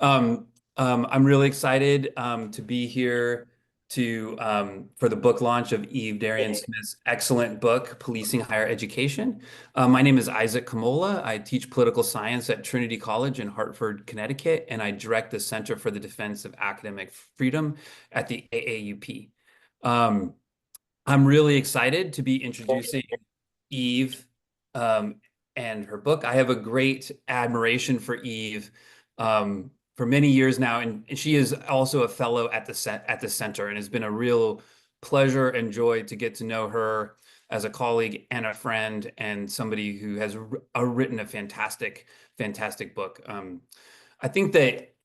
Um, I'm really excited to be here for the book launch of Eve Darian Smith's excellent book, Policing Higher Education. My name is Isaac Kamola. I teach political science at Trinity College in Hartford, Connecticut, and I direct the Center for the Defense of Academic Freedom at the AAUP. Um, I'm really excited to be introducing Eve um, and her book. I have a great admiration for Eve for many years now, and she is also a fellow at the center, and it's been a real pleasure and joy to get to know her as a colleague and a friend, and somebody who has written a fantastic book. I think that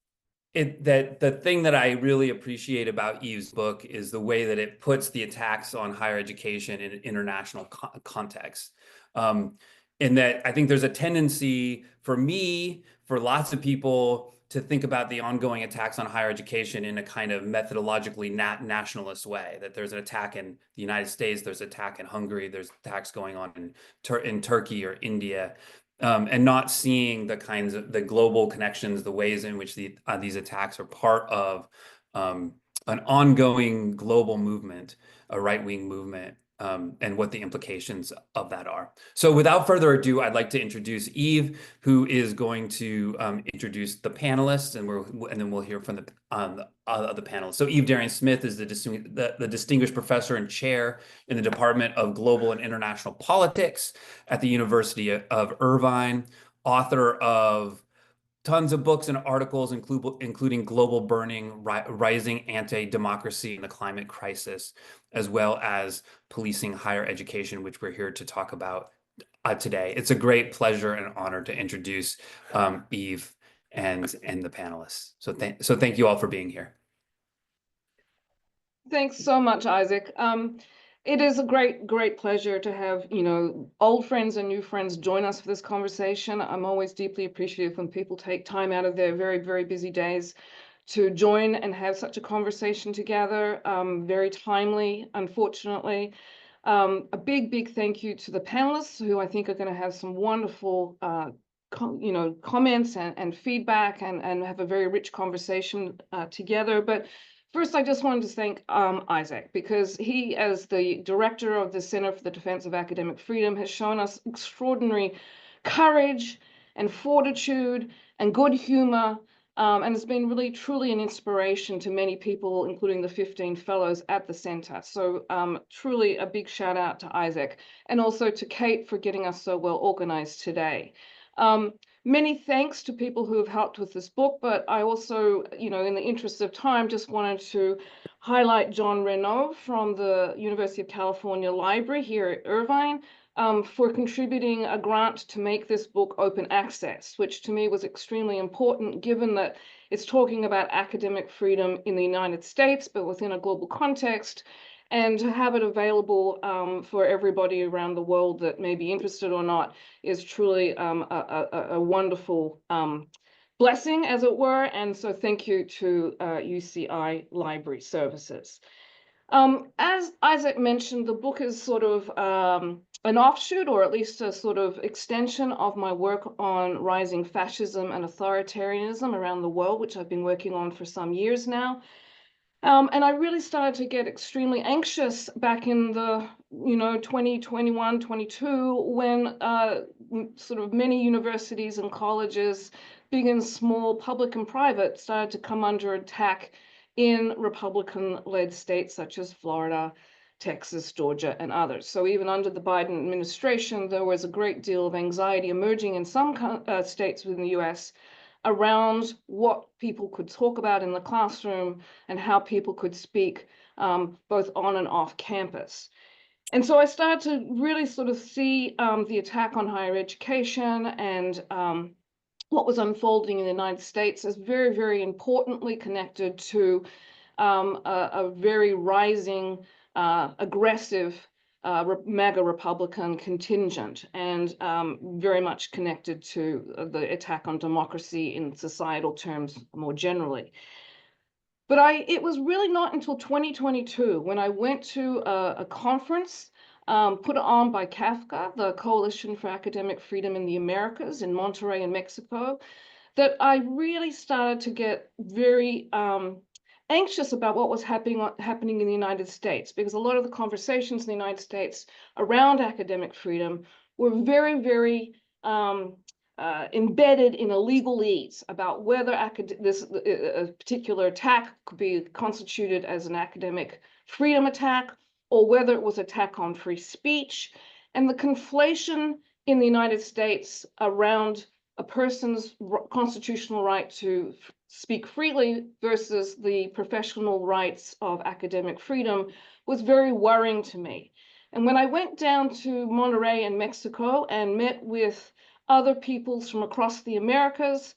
the thing that I really appreciate about Eve's book is the way that it puts the attacks on higher education in an international context. Um, in that I think there's a tendency for me, for lots of people, to think about the ongoing attacks on higher education in a kind of methodologically nationalist way, that there's an attack in the United States, there's an attack in Hungary, there's attacks going on in Turkey or India. And not seeing the kinds of the global connections, the ways in which these attacks are part of an ongoing global movement, a right-wing movement, and what the implications of that are. So without further ado, I'd like to introduce Eve, who is going to introduce the panelists, and then we'll hear from the other panelists. So Eve Darian Smith is the distinguished professor and chair in the Department of Global and International Politics at the University of Irvine, author of tons of books and articles, including Global Burning, Rising Anti-Democracy and the Climate Crisis, as well as Policing Higher Education, which we're here to talk about today. It's a great pleasure and honor to introduce Eve and the panelists. So thank you all for being here. Thanks so much, Isaac. It is a great pleasure to have, old friends and new friends join us for this conversation. I'm always deeply appreciative when people take time out of their very busy days to join and have such a conversation together. Very timely, unfortunately. A big thank you to the panelists, who I think are going to have some wonderful comments and feedback, and have a very rich conversation together. But first, I just wanted to thank Isaac, because he, as the director of the Center for the Defense of Academic Freedom, has shown us extraordinary courage and fortitude and good humor, and has been really truly an inspiration to many people, including the 15 fellows at the center. So truly a big shout out to Isaac, and also to Kate for getting us so well organized today. Many thanks to people who have helped with this book, but I also, in the interest of time, just wanted to highlight John Renaud from the University of California Library here at Irvine, for contributing a grant to make this book open access, which to me was extremely important, given that it's talking about academic freedom in the United States, but within a global context. And to have it available for everybody around the world that may be interested or not is truly a wonderful blessing, as it were. And so thank you to UCI Library Services. As Isaac mentioned, the book is sort of an offshoot, or at least a sort of extension of my work on rising fascism and authoritarianism around the world, which I've been working on for some years now. And I really started to get extremely anxious back in the, 2021, 22, when sort of many universities and colleges, big and small, public and private, started to come under attack in Republican-led states such as Florida, Texas, Georgia, and others. So even under the Biden administration, there was a great deal of anxiety emerging in some states within the US around what people could talk about in the classroom and how people could speak both on and off campus. And so I started to really sort of see the attack on higher education and what was unfolding in the United States as very importantly connected to a very rising, aggressive MAGA Republican contingent, and very much connected to the attack on democracy in societal terms more generally. But it was really not until 2022 when I went to a conference put on by CAFCA, the Coalition for Academic Freedom in the Americas, in Monterrey in Mexico, that I really started to get very anxious about what was happening in the United States, because a lot of the conversations in the United States around academic freedom were very, very embedded in a legalese about whether a particular attack could be constituted as an academic freedom attack, or whether it was attack on free speech. And the conflation in the United States around a person's constitutional right to speak freely versus the professional rights of academic freedom was very worrying to me. And when I went down to Monterrey in Mexico and met with other peoples from across the Americas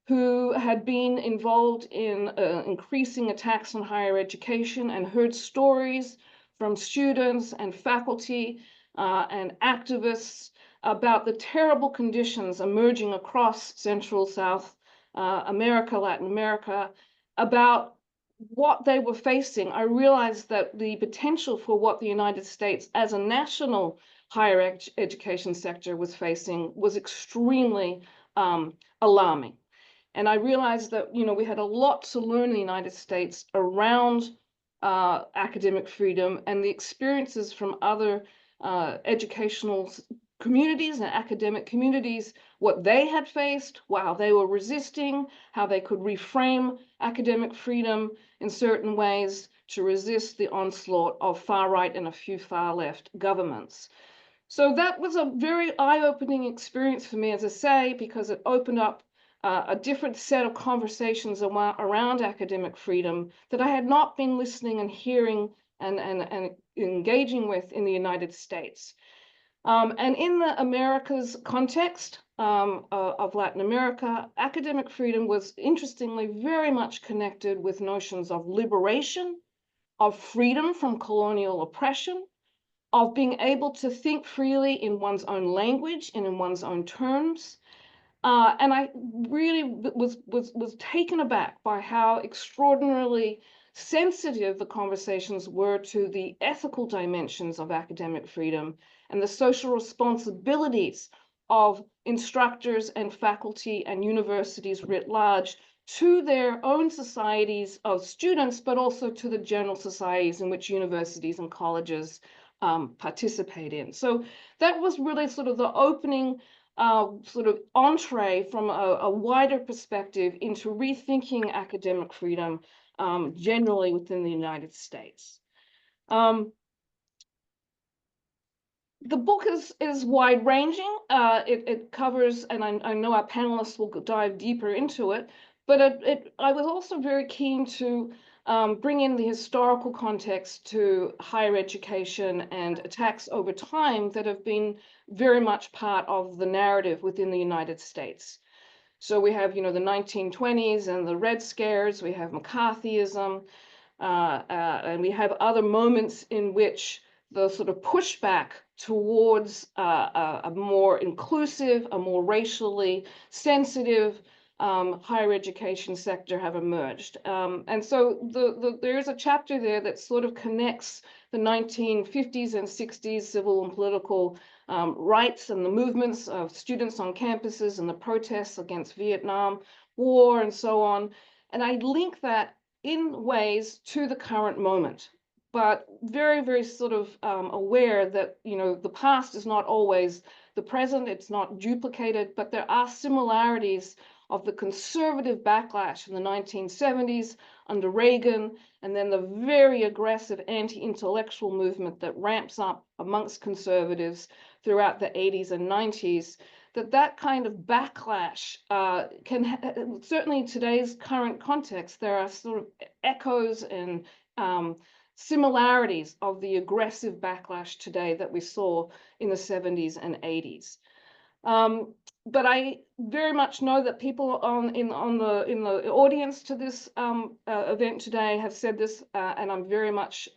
who had been involved in increasing attacks on higher education, and heard stories from students and faculty and activists about the terrible conditions emerging across Central, South America, Latin America, about what they were facing, I realized that the potential for what the United States as a national higher education sector was facing was extremely alarming. And I realized that, we had a lot to learn in the United States around academic freedom, and the experiences from other educational communities and academic communities, what they had faced, how they were resisting, how they could reframe academic freedom in certain ways to resist the onslaught of far right and a few far left governments. So that was a very eye-opening experience for me, as I say, because it opened up a different set of conversations around academic freedom that I had not been listening and hearing and engaging with in the United States. And in the Americas context of Latin America, academic freedom was interestingly very much connected with notions of liberation, of freedom from colonial oppression, of being able to think freely in one's own language and in one's own terms. And I really was taken aback by how extraordinarily sensitive the conversations were to the ethical dimensions of academic freedom and the social responsibilities of instructors and faculty and universities writ large to their own societies of students, but also to the general societies in which universities and colleges participate in. So that was really sort of the opening sort of entree from a wider perspective into rethinking academic freedom generally within the United States. The book is wide-ranging. It covers, and I know our panelists will dive deeper into it, but I was also very keen to bring in the historical context to higher education and attacks over time that have been very much part of the narrative within the United States. So we have, the 1920s and the Red Scares, we have McCarthyism, and we have other moments in which the sort of pushback towards a more inclusive, a more racially sensitive higher education sector have emerged. And so there is a chapter there that sort of connects the 1950s and 60s civil and political rights and the movements of students on campuses and the protests against Vietnam War and so on. And I link that in ways to the current moment, but very, very sort of aware that, the past is not always the present, it's not duplicated, but there are similarities of the conservative backlash in the 1970s under Reagan, and then the very aggressive anti-intellectual movement that ramps up amongst conservatives throughout the 80s and 90s, that kind of backlash can certainly in today's current context, there are sort of echoes and similarities of the aggressive backlash today that we saw in the 70s and 80s. But I very much know that people in the audience to this event today have said this, and I'm very much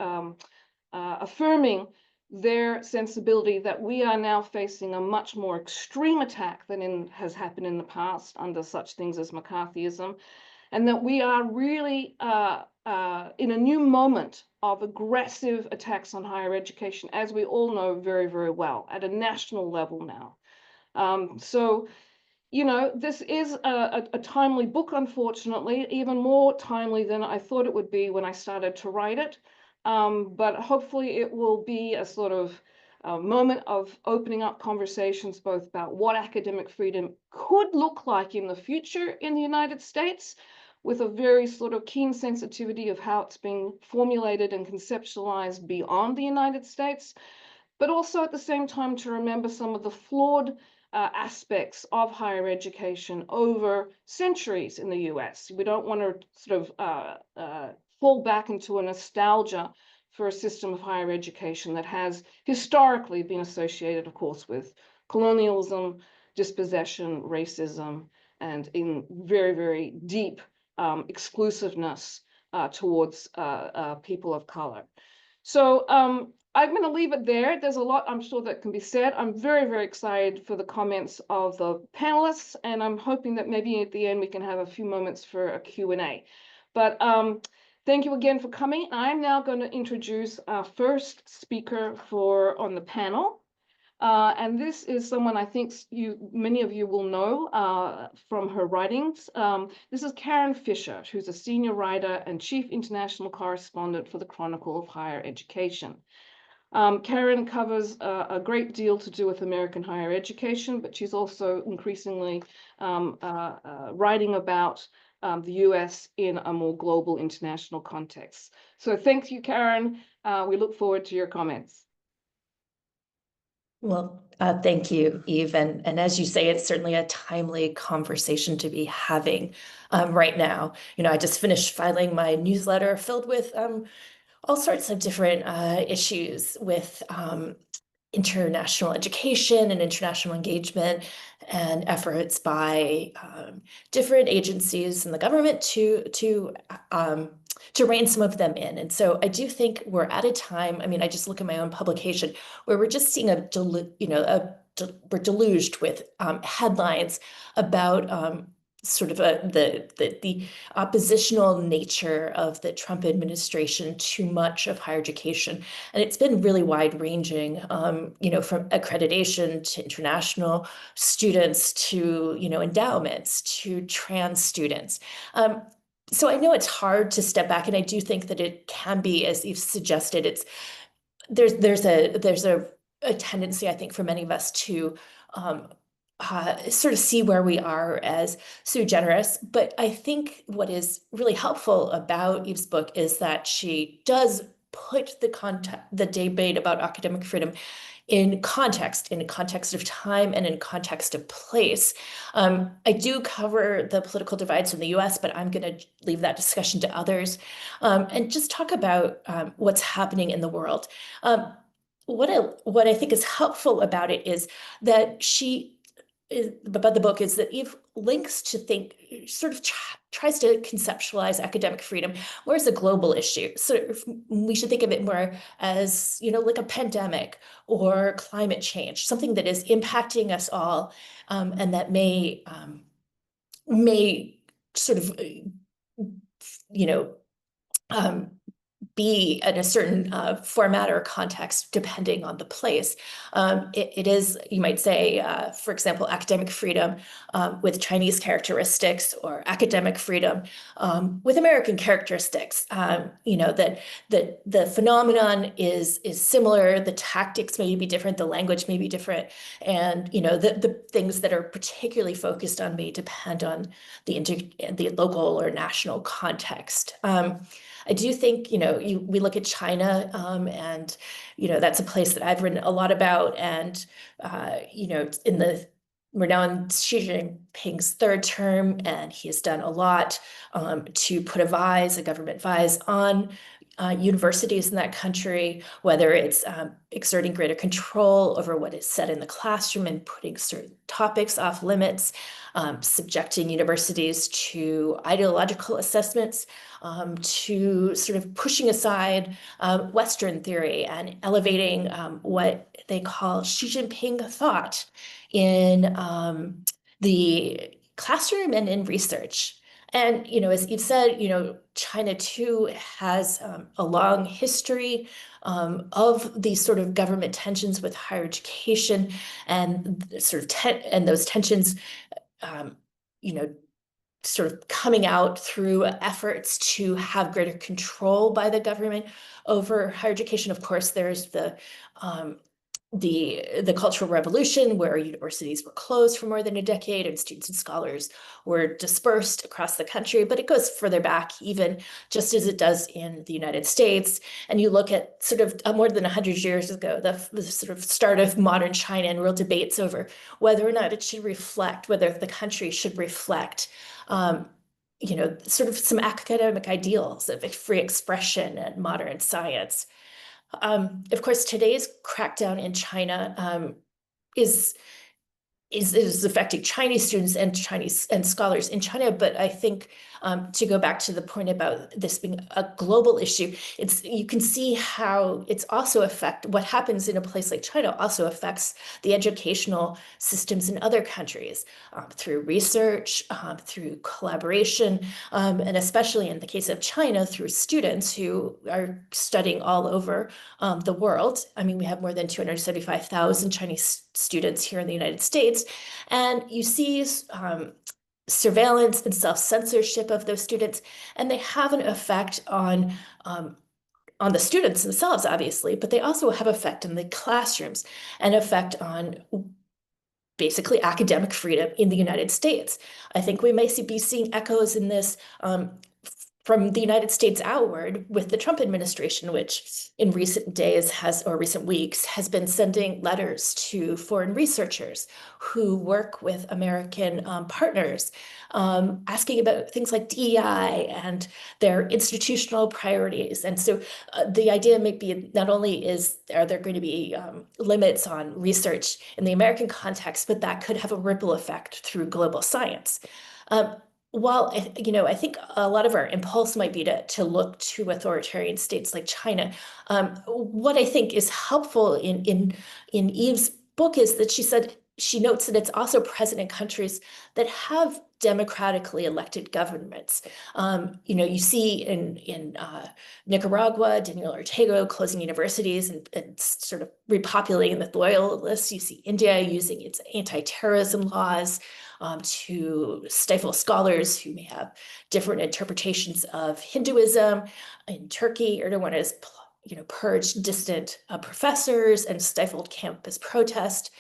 affirming their sensibility that we are now facing a much more extreme attack than has happened in the past under such things as McCarthyism, and that we are really in a new moment of aggressive attacks on higher education, as we all know very, very well, at a national level now. So, this is a timely book, unfortunately, even more timely than I thought it would be when I started to write it. But hopefully it will be a sort of moment of opening up conversations both about what academic freedom could look like in the future in the United States, with a very sort of keen sensitivity of how it's being formulated and conceptualized beyond the United States, but also at the same time to remember some of the flawed aspects of higher education over centuries in the US. We don't want to sort of fall back into a nostalgia for a system of higher education that has historically been associated, of course, with colonialism, dispossession, racism, and in very, very deep exclusiveness towards people of color. So I'm going to leave it there. There's a lot, I'm sure, that can be said. I'm very, very excited for the comments of the panelists, and I'm hoping that maybe at the end we can have a few moments for a Q&A. But thank you again for coming. I'm now going to introduce our first speaker on the panel. And this is someone I think many of you will know from her writings. This is Karen Fisher, who's a senior writer and chief international correspondent for the Chronicle of Higher Education. Karen covers a great deal to do with American higher education, but she's also increasingly writing about the US in a more global international context. So thank you, Karen. We look forward to your comments. Well, thank you, Eve. And as you say, it's certainly a timely conversation to be having right now. I just finished filing my newsletter filled with all sorts of different issues with international education and international engagement and efforts by different agencies in the government to rein some of them in. And so I do think we're at a time, I just look at my own publication, where we're just seeing we're deluged with headlines about sort of the oppositional nature of the Trump administration to much of higher education. And it's been really wide ranging, from accreditation to international students to, endowments to trans students. So I know it's hard to step back, and I do think that it can be, as you've suggested, there's a tendency, I think, for many of us to sort of see where we are as sui generis. But I think what is really helpful about Eve's book is that she does put the debate about academic freedom in a context of time and in context of place. I do cover the political divides in the US, but I'm going to leave that discussion to others and just talk about what's happening in the world. What I think is helpful about it is that about the book is that Eve links to sort of tries to conceptualize academic freedom more as a global issue. So we should think of it more as, like a pandemic or climate change, something that is impacting us all, and that may sort of, be in a certain format or context, depending on the place. It is, you might say, for example, academic freedom with Chinese characteristics, or academic freedom with American characteristics. That the phenomenon is similar, the tactics may be different, the language may be different, and the things that are particularly focused on may depend on the local or national context. I do think, we look at China, and, that's a place that I've written a lot about. And, we're now in Xi Jinping's third term, and he has done a lot to put a government vise on universities in that country, whether it's exerting greater control over what is said in the classroom and putting certain topics off limits, subjecting universities to ideological assessments, to sort of pushing aside Western theory and elevating what they call Xi Jinping thought in the classroom and in research. And, as Eve said, China too has a long history of these sort of government tensions with higher education, and and those tensions you know, sort of coming out through efforts to have greater control by the government over higher education. Of course, there's the Cultural Revolution, where universities were closed for more than a decade and students and scholars were dispersed across the country. But it goes further back, even just as it does in the United States. And you look at sort of more than 100 years ago, the sort of start of modern China, and real debates over whether or not it should reflect, whether the country should reflect sort of some academic ideals of free expression and modern science. Of course, today's crackdown in China is affecting Chinese students and Chinese and scholars in China. But I think to go back to the point about this being a global issue, you can see how it's also what happens in a place like China also affects the educational systems in other countries through research, through collaboration, and especially in the case of China, through students who are studying all over the world. I mean, we have more than 275,000 Chinese students here in the United States, and you see surveillance and self-censorship of those students, and they have an effect on the students themselves, obviously, but they also have effect in the classrooms and effect on basically academic freedom in the United States. I think we may be seeing echoes in this from the United States outward with the Trump administration, which in recent days or recent weeks has been sending letters to foreign researchers who work with American partners, asking about things like DEI and their institutional priorities. And so the idea may be not only are there going to be limits on research in the American context, but that could have a ripple effect through global science. While I think a lot of our impulse might be to look to authoritarian states like China, what I think is helpful in Eve's book is that she notes that it's also present in countries that have democratically elected governments. You see in Nicaragua, Daniel Ortega closing universities and sort of repopulating the loyalists. You see India using its anti-terrorism laws to stifle scholars who may have different interpretations of Hinduism. In Turkey, Erdogan has purged dissident professors and stifled campus protest.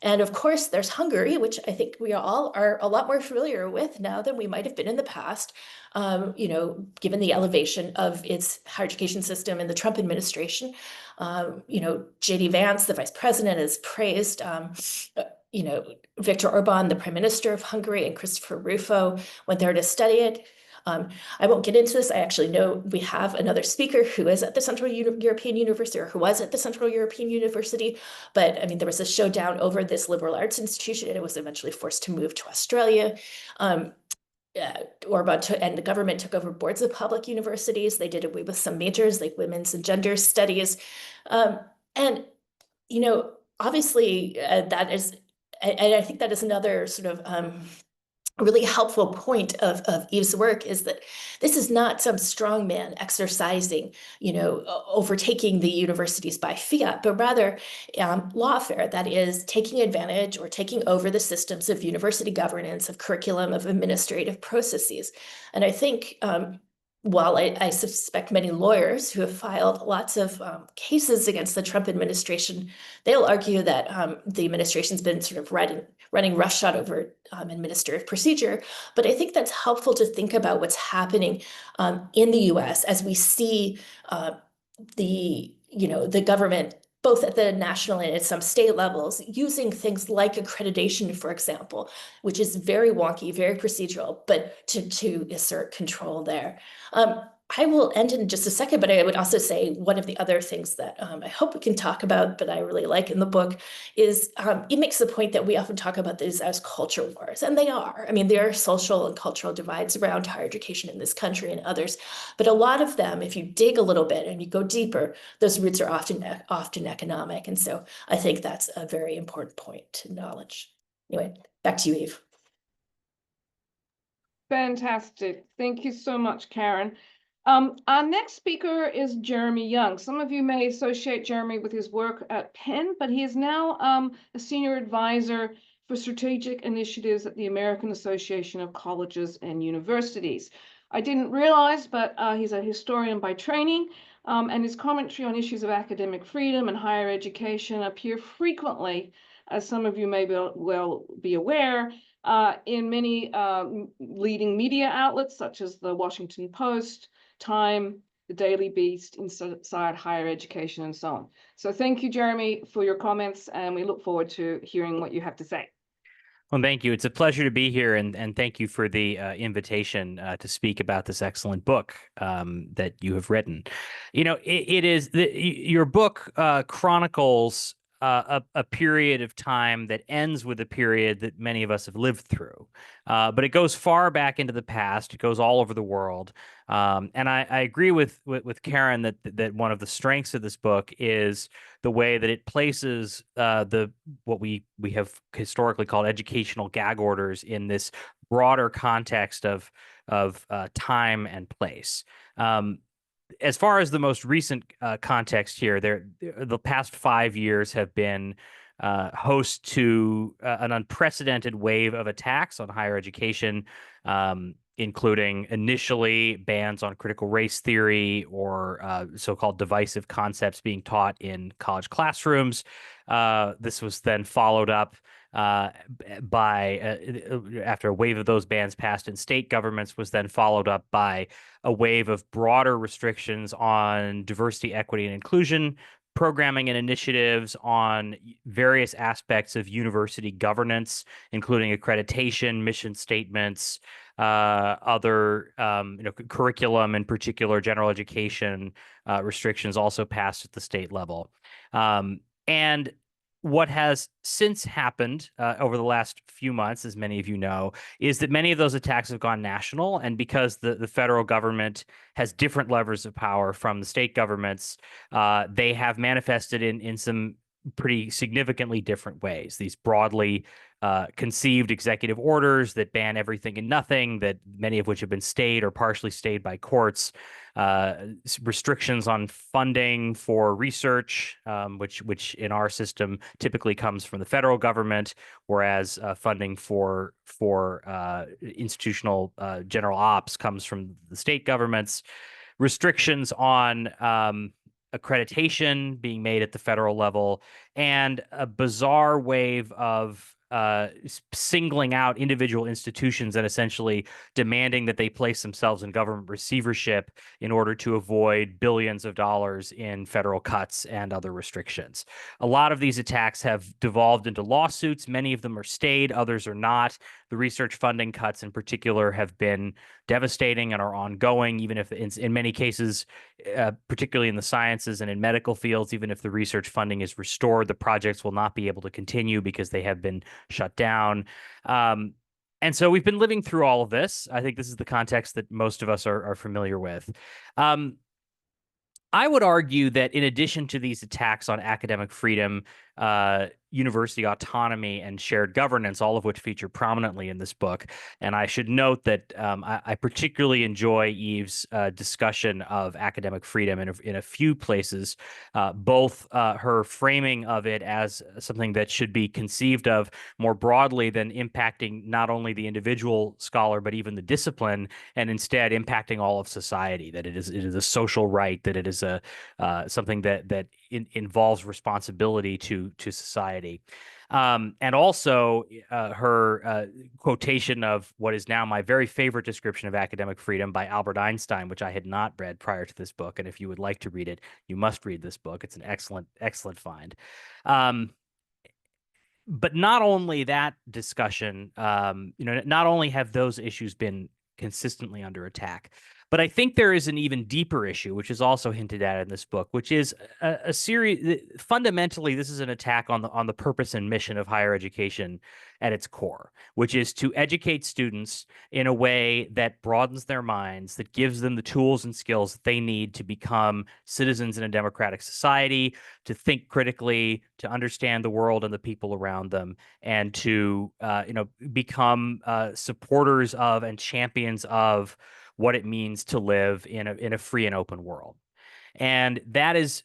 And of course, there's Hungary, which I think we all are a lot more familiar with now than we might have been in the past, given the elevation of its higher education system in the Trump administration. J.D. Vance, the vice president, has praised Viktor Orban, the prime minister of Hungary, and Christopher Rufo went there to study it. I won't get into this. I actually know we have another speaker who is at the Central European University, or who was at the Central European University. But I mean, there was a showdown over this liberal arts institution, and it was eventually forced to move to Australia. Orban and the government took over boards of public universities. They did away with some majors like women's and gender studies. And obviously that is, and I think that is another sort of really helpful point of Eve's work, is that this is not some strong man exercising, overtaking the universities by fiat, but rather lawfare, that is taking advantage or taking over the systems of university governance, of curriculum, of administrative processes. And I think while I suspect many lawyers who have filed lots of cases against the Trump administration, they'll argue that the administration's been sort of running roughshod over administrative procedure. But I think that's helpful to think about what's happening in the US as we see the government, both at the national and at some state levels, using things like accreditation, for example, which is very wonky, very procedural, but to assert control there. I will end in just a second, but I would also say one of the other things that I hope we can talk about, but I really like in the book, is it makes the point that we often talk about these as culture wars, and they are. I mean, there are social and cultural divides around higher education in this country and others, but a lot of them, if you dig a little bit and you go deeper, those roots are often economic. And so I think that's a very important point to acknowledge. Anyway, back to you, Eve. Fantastic. Thank you so much, Karen. Our next speaker is Jeremy Young. Some of you may associate Jeremy with his work at Penn, but he is now a senior advisor for Strategic Initiatives at the American Association of Colleges and Universities. I didn't realize, but he's a historian by training, and his commentary on issues of academic freedom and higher education appear frequently, as some of you may well be aware, in many leading media outlets such as the Washington Post, Time, the Daily Beast, Inside Higher Education, and so on. So thank you, Jeremy, for your comments, and we look forward to hearing what you have to say. Well, thank you. It's a pleasure to be here, and thank you for the invitation to speak about this excellent book that you have written. You know, your book chronicles a period of time that ends with a period that many of us have lived through, but it goes far back into the past. It goes all over the world, and I agree with Karen that one of the strengths of this book is the way that it places what we have historically called educational gag orders in this broader context of time and place. As far as the most recent context here, the past 5 years have been host to an unprecedented wave of attacks on higher education, including initially bans on critical race theory or so-called divisive concepts being taught in college classrooms. This was then followed up by after a wave of those bans passed in state governments, was then followed up by a wave of broader restrictions on diversity, equity, and inclusion programming and initiatives, on various aspects of university governance, including accreditation, mission statements, other curriculum, in particular general education restrictions also passed at the state level. And what has since happened over the last few months, as many of you know, is that many of those attacks have gone national. And because the federal government has different levers of power from the state governments, they have manifested in some pretty significantly different ways. These broadly conceived executive orders that ban everything and nothing, that many of which have been stayed or partially stayed by courts, restrictions on funding for research, which in our system typically comes from the federal government, whereas funding for institutional general ops comes from the state governments. Restrictions on accreditation being made at the federal level, and a bizarre wave of singling out individual institutions and essentially demanding that they place themselves in government receivership in order to avoid billions of dollars in federal cuts and other restrictions. A lot of these attacks have devolved into lawsuits. Many of them are stayed, others are not. The research funding cuts in particular have been devastating and are ongoing, even if in many cases, particularly in the sciences and in medical fields, even if the research funding is restored, the projects will not be able to continue because they have been shut down. And so we've been living through all of this. I think this is the context that most of us are familiar with. I would argue that in addition to these attacks on academic freedom, university autonomy, and shared governance, all of which feature prominently in this book, and I should note that I particularly enjoy Eve's discussion of academic freedom in a few places, both her framing of it as something that should be conceived of more broadly than impacting not only the individual scholar, but even the discipline, and instead impacting all of society, that it is a social right, that it is something that involves responsibility to society. And also her quotation of what is now my very favorite description of academic freedom by Albert Einstein, which I had not read prior to this book. And if you would like to read it, you must read this book. It's an excellent, excellent find. But not only that discussion, not only have those issues been consistently under attack, but I think there is an even deeper issue, which is also hinted at in this book, which is a series. Fundamentally, this is an attack on the purpose and mission of higher education at its core, which is to educate students in a way that broadens their minds, that gives them the tools and skills that they need to become citizens in a democratic society, to think critically, to understand the world and the people around them, and to become supporters of and champions of what it means to live in a free and open world. And that is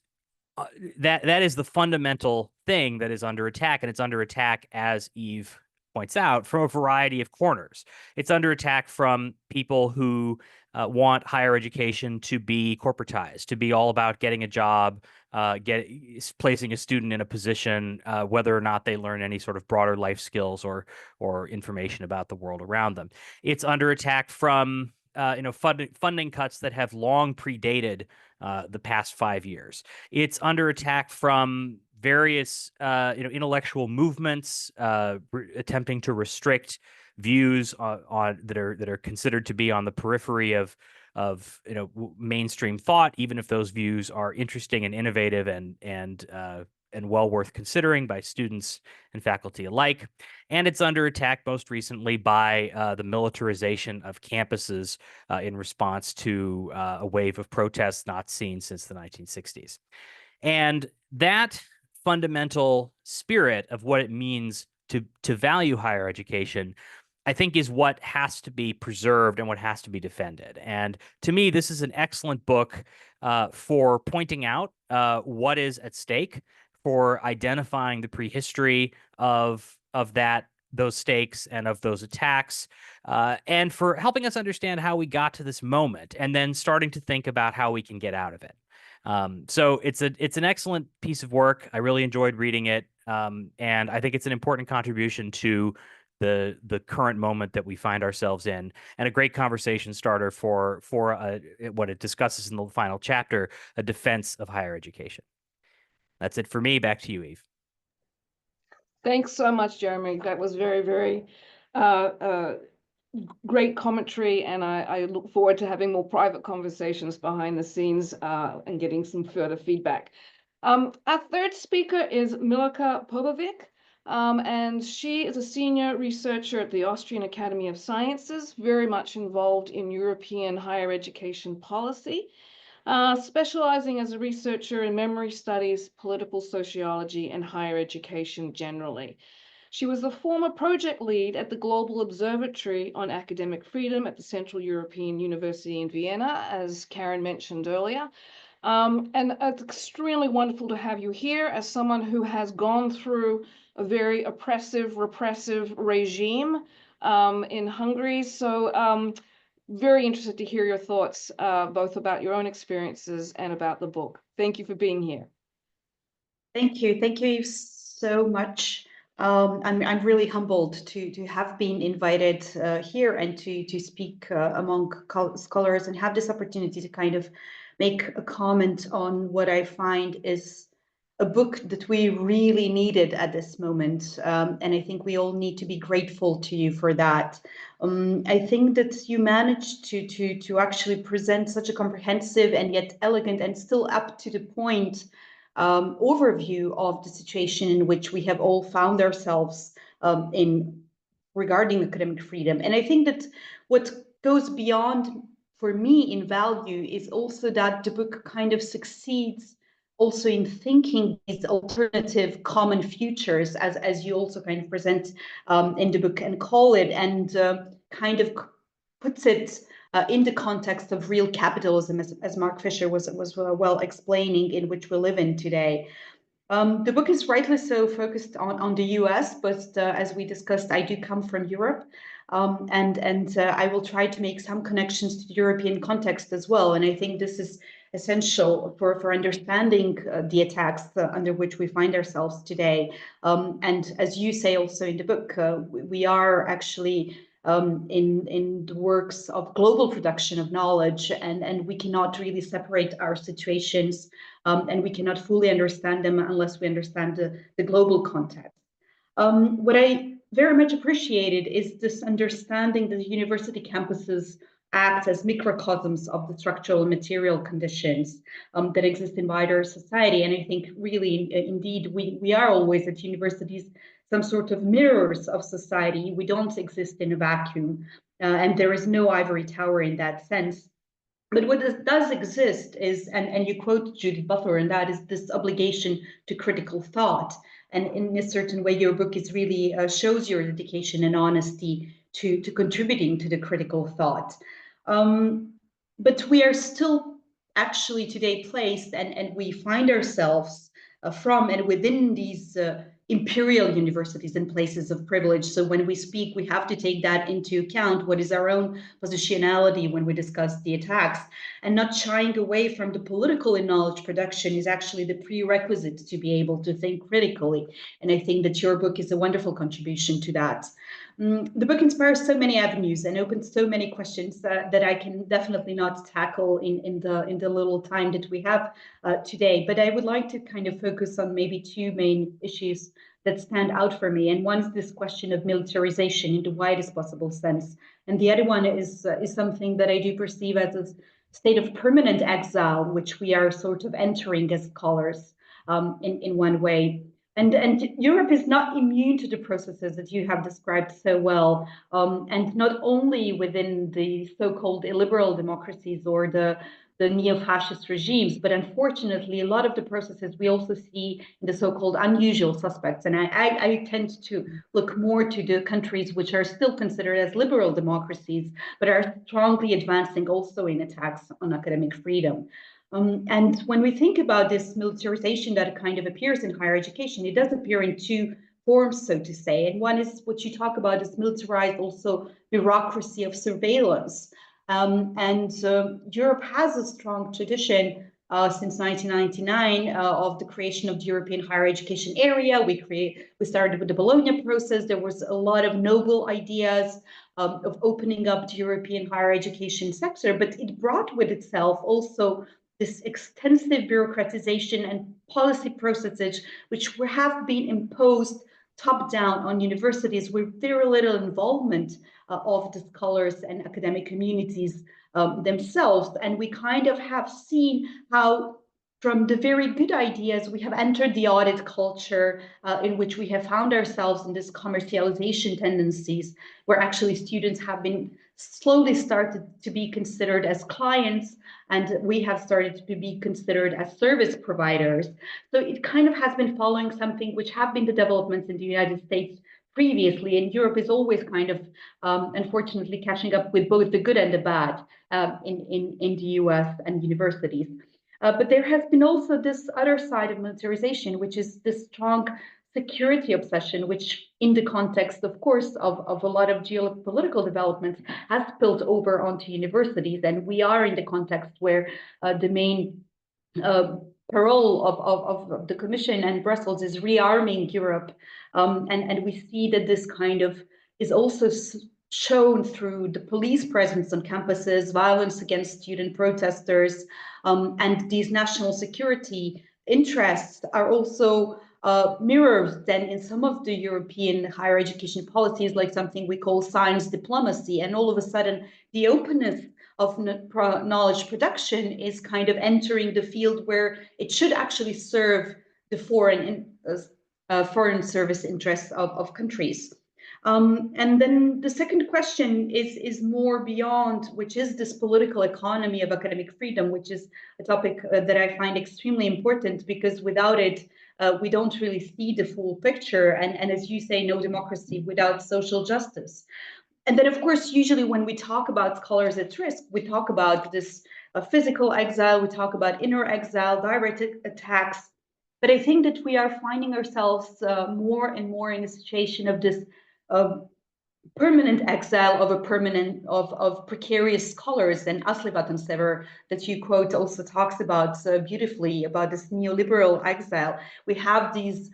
the fundamental thing that is under attack, and it's under attack, as Eve points out, from a variety of corners. It's under attack from people who want higher education to be corporatized, to be all about getting a job, placing a student in a position, whether or not they learn any sort of broader life skills or information about the world around them. It's under attack from funding cuts that have long predated the past 5 years. It's under attack from various intellectual movements attempting to restrict views on that are considered to be on the periphery of mainstream thought, even if those views are interesting and innovative and well worth considering by students and faculty alike. And it's under attack most recently by the militarization of campuses in response to a wave of protests not seen since the 1960s. And that fundamental spirit of what it means to value higher education, I think, is what has to be preserved and what has to be defended. And to me, this is an excellent book for pointing out what is at stake, for identifying the prehistory of those stakes and of those attacks, and for helping us understand how we got to this moment, and then starting to think about how we can get out of it. So it's an excellent piece of work. I really enjoyed reading it, and I think it's an important contribution to the current moment that we find ourselves in, and a great conversation starter for what it discusses in the final chapter, a defense of higher education. That's it for me. Back to you, Eve. Thanks so much, Jeremy. That was very, very great commentary, and I look forward to having more private conversations behind the scenes and getting some further feedback. Our third speaker is Milka Popovic, and she is a senior researcher at the Austrian Academy of Sciences, very much involved in European higher education policy, specializing as a researcher in memory studies, political sociology, and higher education generally. She was the former project lead at the Global Observatory on Academic Freedom at the Central European University in Vienna, as Karen mentioned earlier. And it's extremely wonderful to have you here as someone who has gone through a very oppressive, repressive regime in Hungary. So very interested to hear your thoughts, both about your own experiences and about the book. Thank you for being here. Thank you. Thank you so much. I'm really humbled to have been invited here and to speak among scholars and have this opportunity to kind of make a comment on what I find is a book that we really needed at this moment. And I think we all need to be grateful to you for that. I think that you managed to actually present such a comprehensive and yet elegant and still up to the point overview of the situation in which we have all found ourselves in regarding academic freedom. And I think that what goes beyond, for me, in value is also that the book kind of succeeds also in thinking these alternative common futures, as you also kind of present in the book and call it, and kind of puts it in the context of real capitalism, as Mark Fisher was well explaining, in which we live in today. The book is rightly so focused on the US, but as we discussed, I do come from Europe, and I will try to make some connections to the European context as well. And I think this is essential for understanding the attacks under which we find ourselves today. And as you say also in the book, we are actually in the works of global production of knowledge, and we cannot really separate our situations, and we cannot fully understand them unless we understand the global context. What I very much appreciated is this understanding that university campuses act as microcosms of the structural and material conditions that exist in wider society. And I think really, indeed, we are always at universities some sort of mirrors of society. We don't exist in a vacuum, and there is no ivory tower in that sense. But what does exist is, and you quote Judith Butler, and that is this obligation to critical thought. And in a certain way, your book is really shows your dedication and honesty to contributing to the critical thought. But we are still actually today placed, and we find ourselves from and within these imperial universities and places of privilege. So when we speak, we have to take that into account. What is our own positionality when we discuss the attacks, and not shying away from the political in knowledge production is actually the prerequisite to be able to think critically. And I think that your book is a wonderful contribution to that. The book inspires so many avenues and opens so many questions that I can definitely not tackle in the little time that we have today. But I would like to kind of focus on maybe two main issues that stand out for me. And one is this question of militarization in the widest possible sense. And the other one is something that I do perceive as a state of permanent exile, which we are sort of entering as scholars in one way. And Europe is not immune to the processes that you have described so well, and not only within the so-called illiberal democracies or the neo-fascist regimes, but unfortunately, a lot of the processes we also see in the so-called unusual suspects. And I tend to look more to the countries which are still considered as liberal democracies, but are strongly advancing also in attacks on academic freedom. And when we think about this militarization that kind of appears in higher education, it does appear in two forms, so to say. And one is what you talk about is militarized also bureaucracy of surveillance. Europe has a strong tradition since 1999 of the creation of the European higher education area. We started with the Bologna process. There was a lot of noble ideas of opening up the European higher education sector, but it brought with itself also this extensive bureaucratization and policy processes which have been imposed top down on universities with very little involvement of the scholars and academic communities themselves. And we kind of have seen how from the very good ideas, we have entered the audit culture in which we have found ourselves in this commercialization tendencies, where actually students have been slowly started to be considered as clients, and we have started to be considered as service providers. So it kind of has been following something which have been the developments in the United States previously, and Europe is always kind of, unfortunately, catching up with both the good and the bad in the US and universities. But there has been also this other side of militarization, which is this strong security obsession, which in the context, of course, of a lot of geopolitical developments has spilled over onto universities. And we are in the context where the main parole of the Commission and Brussels is rearming Europe. And we see that this kind of is also shown through the police presence on campuses, violence against student protesters, and these national security interests are also mirrored then in some of the European higher education policies, like something we call science diplomacy. And all of a sudden, the openness of knowledge production is kind of entering the field where it should actually serve the foreign service interests of countries. And then the second question is more beyond, which is this political economy of academic freedom, which is a topic that I find extremely important, because without it, we don't really see the full picture. And as you say, no democracy without social justice. And then, of course, usually when we talk about scholars at risk, we talk about this physical exile, we talk about inner exile, direct attacks. But I think that we are finding ourselves more and more in a situation of this permanent exile of precarious scholars. And Asli Vatansever, that you quote, also talks about beautifully about this neoliberal exile. We have these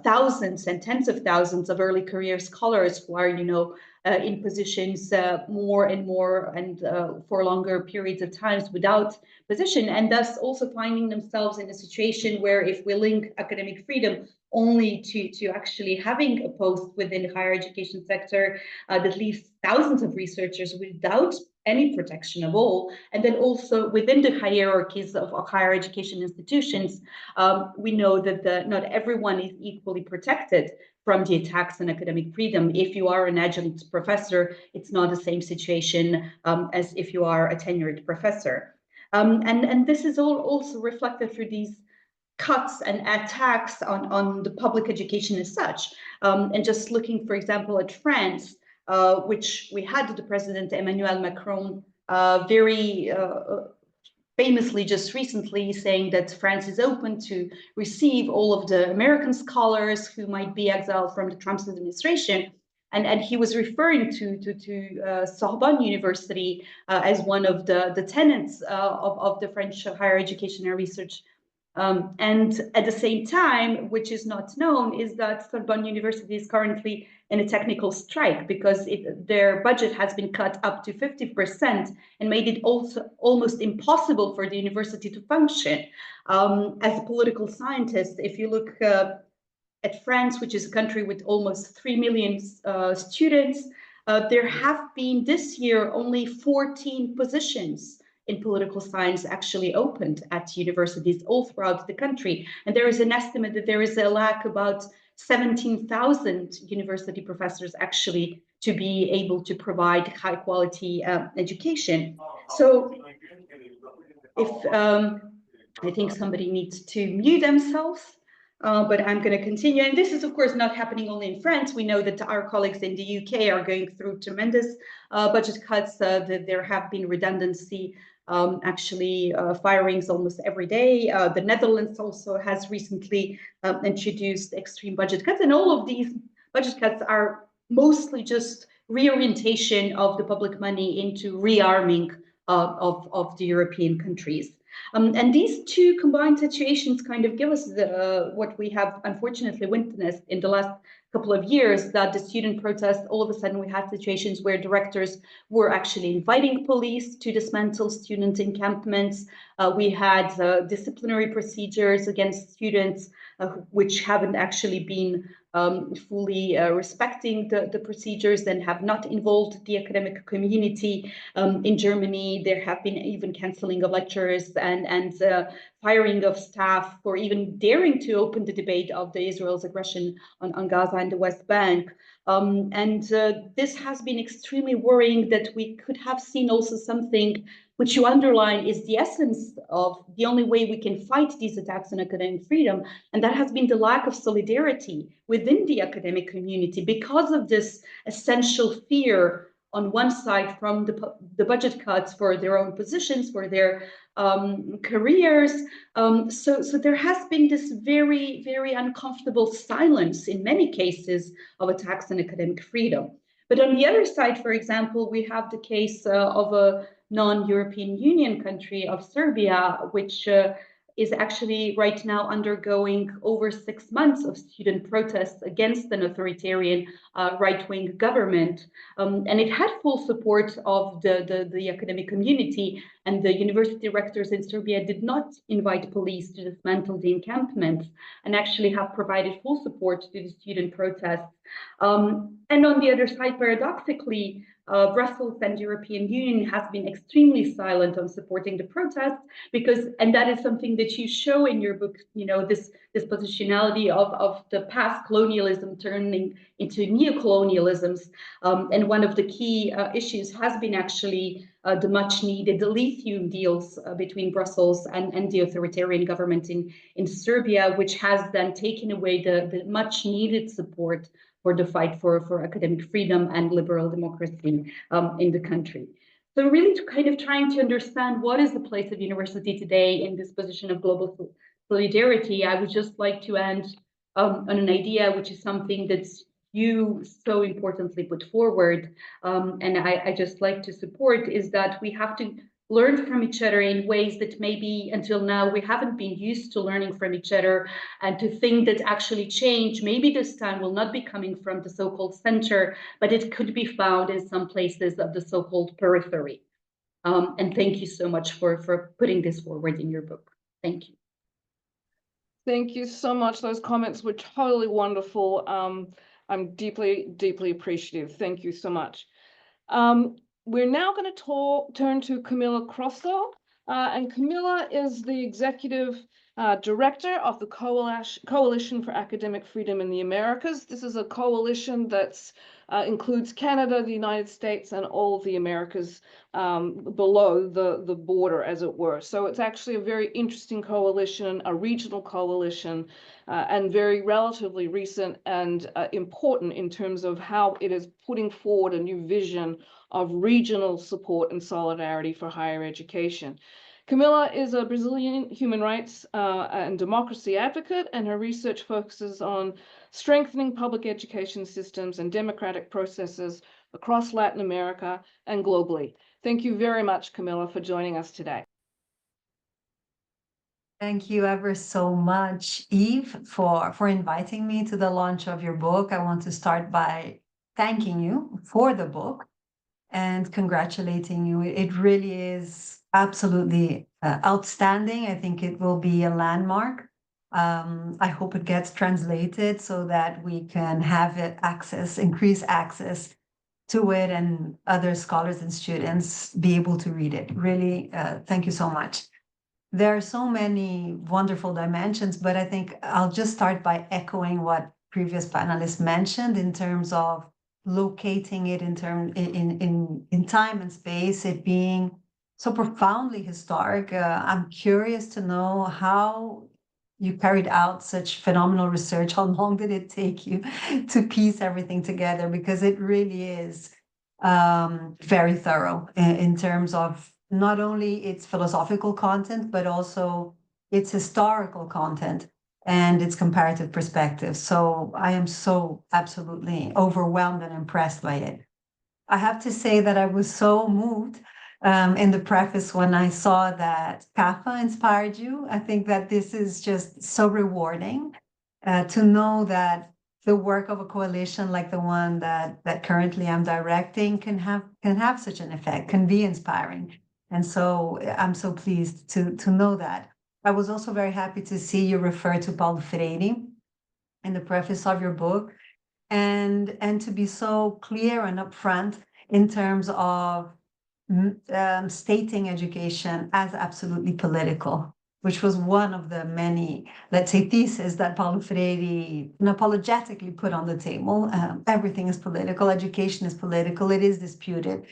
thousands and tens of thousands of early career scholars who are, in positions more and more and for longer periods of times without position, and thus also finding themselves in a situation where if we link academic freedom only to actually having a post within the higher education sector that leaves thousands of researchers without any protection at all. And then also within the hierarchies of higher education institutions, we know that not everyone is equally protected from the attacks on academic freedom. If you are an adjunct professor, it's not the same situation as if you are a tenured professor. And this is all also reflected through these cuts and attacks on the public education as such. And just looking, for example, at France, which we had the President Emmanuel Macron very famously just recently saying that France is open to receive all of the American scholars who might be exiled from the Trump administration. And he was referring to Sorbonne University as one of the tenants of the French higher education and research. And at the same time, which is not known, is that Sorbonne University is currently in a technical strike because their budget has been cut up to 50% and made it also almost impossible for the university to function. As a political scientist, if you look at France, which is a country with almost 3 million students, there have been this year only 14 positions in political science actually opened at universities all throughout the country. And there is an estimate that there is a lack about 17,000 university professors actually to be able to provide high quality education. So if I think somebody needs to mute themselves. But I'm going to continue. And this is, of course, not happening only in France. We know that our colleagues in the UK are going through tremendous budget cuts. That there have been redundancy, actually firings almost every day. The Netherlands also has recently introduced extreme budget cuts. And all of these budget cuts are mostly just reorientation of the public money into rearming of the European countries. And these two combined situations kind of give us what we have unfortunately witnessed in the last couple of years, that the student protests, all of a sudden we had situations where directors were actually inviting police to dismantle student encampments. We had disciplinary procedures against students which haven't actually been fully respecting the procedures and have not involved the academic community. In Germany, there have been even canceling of lectures and firing of staff for even daring to open the debate of the Israel's aggression on Gaza and the West Bank. This has been extremely worrying, that we could have seen also something which you underline is the essence of the only way we can fight these attacks on academic freedom. And that has been the lack of solidarity within the academic community because of this essential fear on one side from the budget cuts for their own positions, for their careers. So there has been this very, very uncomfortable silence in many cases of attacks on academic freedom. But on the other side, for example, we have the case of a non-European Union country of Serbia, which is actually right now undergoing over 6 months of student protests against an authoritarian right-wing government. And it had full support of the academic community, and the university rectors in Serbia did not invite police to dismantle the encampments and actually have provided full support to the student protests. And on the other side, paradoxically, Brussels and European Union has been extremely silent on supporting the protests because, and that is something that you show in your book, you know, this positionality of the past colonialism turning into neo-colonialisms. And one of the key issues has been actually the much needed lithium deals between Brussels and the authoritarian government in Serbia, which has then taken away the much needed support for the fight for academic freedom and liberal democracy in the country. So really kind of trying to understand what is the place of university today in this position of global solidarity, I would just like to end on an idea, which is something that you so importantly put forward, and I just like to support, is that we have to learn from each other in ways that maybe until now we haven't been used to learning from each other, and to think that actually change maybe this time will not be coming from the so-called center, but it could be found in some places of the so-called periphery. And thank you so much for putting this forward in your book. Thank you. Thank you so much. Those comments were totally wonderful. I'm deeply, deeply appreciative. Thank you so much. We're now going to turn to Camilla Crosso, and Camilla is the executive director of the Coalition for Academic Freedom in the Americas. This is a coalition that includes Canada, the United States, and all of the Americas below the border, as it were. So it's actually a very interesting coalition, a regional coalition, and very relatively recent and important in terms of how it is putting forward a new vision of regional support and solidarity for higher education. Camilla is a Brazilian human rights and democracy advocate, and her research focuses on strengthening public education systems and democratic processes across Latin America and globally. Thank you very much, Camilla, for joining us today. Thank you ever so much, Eve, for inviting me to the launch of your book. I want to start by thanking you for the book and congratulating you. It really is absolutely outstanding. I think it will be a landmark. I hope it gets translated so that we can have it increase access to it, and other scholars and students be able to read it. Really, thank you so much. There are so many wonderful dimensions, but I think I'll just start by echoing what previous panelists mentioned in terms of locating it in time and space, it being so profoundly historic. I'm curious to know how you carried out such phenomenal research. How long did it take you to piece everything together? Because it really is very thorough in terms of not only its philosophical content, but also its historical content and its comparative perspective. So I am so absolutely overwhelmed and impressed by it. I have to say that I was so moved in the preface when I saw that CAFA inspired you. I think that this is just so rewarding to know that the work of a coalition like the one that currently I'm directing can have such an effect, can be inspiring. And so I'm so pleased to know that. I was also very happy to see you refer to Paulo Freire in the preface of your book, and to be so clear and upfront in terms of stating education as absolutely political, which was one of the many, let's say, theses that Paulo Freire unapologetically put on the table. Everything is political, education is political, it is disputed.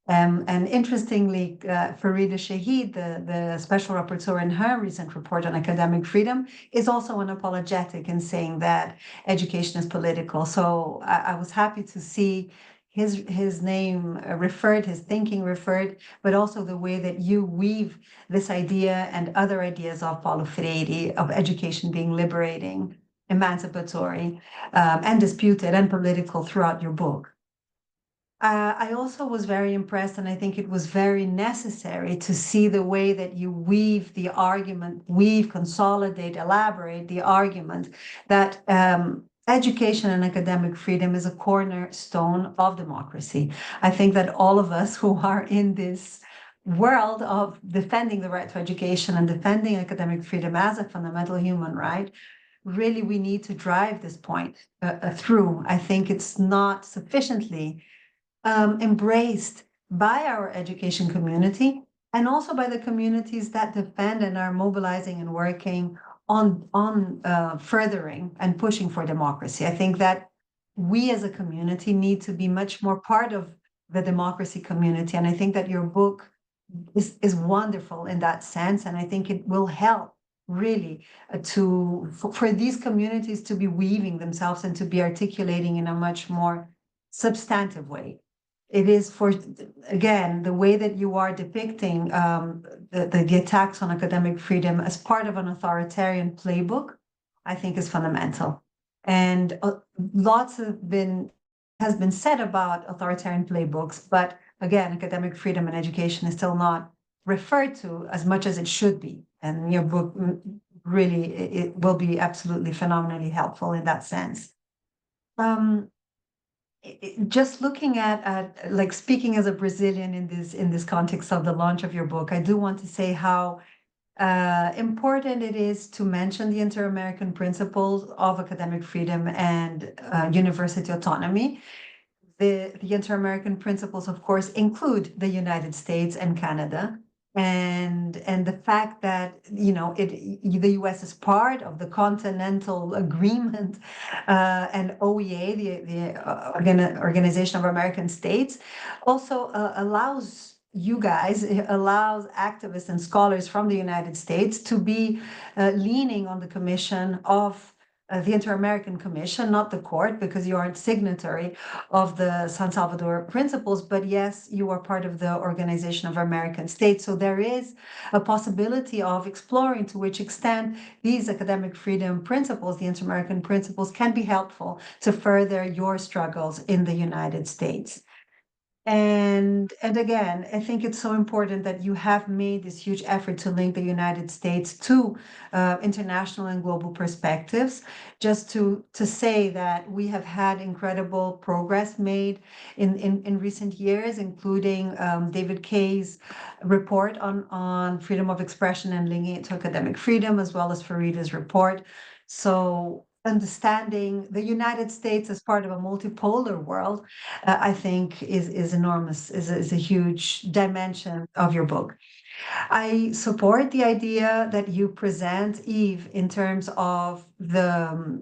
And interestingly, Farida Shahid, the special rapporteur in her recent report on academic freedom, is also unapologetic in saying that education is political. So I was happy to see his name referred, his thinking referred, but also the way that you weave this idea and other ideas of Paulo Freire, of education being liberating, emancipatory, and disputed and political throughout your book. I also was very impressed, and I think it was very necessary to see the way that you weave the argument, consolidate, elaborate the argument that education and academic freedom is a cornerstone of democracy. I think that all of us who are in this world of defending the right to education and defending academic freedom as a fundamental human right, really we need to drive this point through. I think it's not sufficiently embraced by our education community, and also by the communities that defend and are mobilizing and working on furthering and pushing for democracy. I think that we as a community need to be much more part of the democracy community, and I think that your book is wonderful in that sense, and I think it will help really for these communities to be weaving themselves and to be articulating in a much more substantive way. It is again, the way that you are depicting the attacks on academic freedom as part of an authoritarian playbook, I think is fundamental. And lots has been said about authoritarian playbooks, but again, academic freedom and education is still not referred to as much as it should be. And your book really, it will be absolutely phenomenally helpful in that sense. Just looking at like speaking as a Brazilian in this context of the launch of your book, I do want to say how important it is to mention the Inter-American principles of academic freedom and university autonomy. The Inter-American principles, of course, include the United States and Canada. And the fact that, you know, the US is part of the Continental Agreement and OEA, the Organization of American States, also allows you guys, allows activists and scholars from the United States to be leaning on the Commission of the Inter-American Commission, not the court, because you aren't signatory of the San Salvador Principles, but yes, you are part of the Organization of American States. So there is a possibility of exploring to which extent these academic freedom principles, the Inter-American Principles, can be helpful to further your struggles in the United States. And again, I think it's so important that you have made this huge effort to link the United States to international and global perspectives. Just to say that we have had incredible progress made in recent years, including David Kaye's report on freedom of expression and linking it to academic freedom, as well as Farida's report. So understanding the United States as part of a multipolar world, I think is enormous, is a huge dimension of your book. I support the idea that you present, Eve, in terms of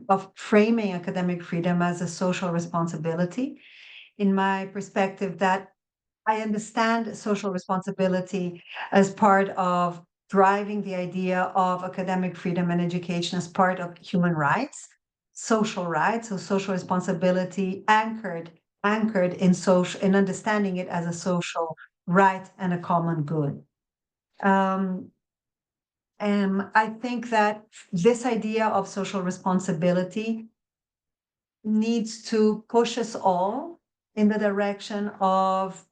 of framing academic freedom as a social responsibility. In my perspective, that I understand social responsibility as part of driving the idea of academic freedom and education as part of human rights, social rights, so social responsibility anchored in understanding it as a social right and a common good. And I think that this idea of social responsibility needs to push us all in the direction of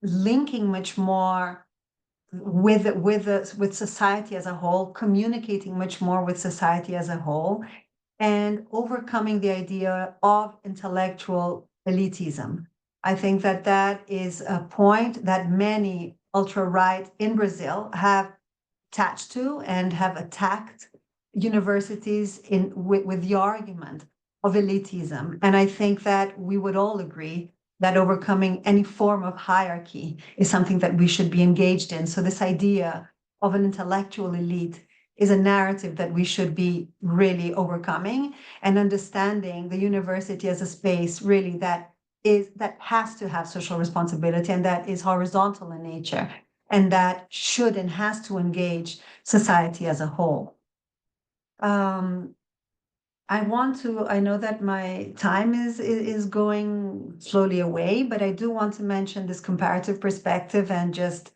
linking much more with society as a whole, communicating much more with society as a whole, and overcoming the idea of intellectual elitism. I think that that is a point that many ultra-right in Brazil have attached to and have attacked universities with the argument of elitism. And I think that we would all agree that overcoming any form of hierarchy is something that we should be engaged in. So this idea of an intellectual elite is a narrative that we should be really overcoming, and understanding the university as a space really that has to have social responsibility, and that is horizontal in nature, and that should and has to engage society as a whole. I know that my time is going slowly away, but I do want to mention this comparative perspective, and just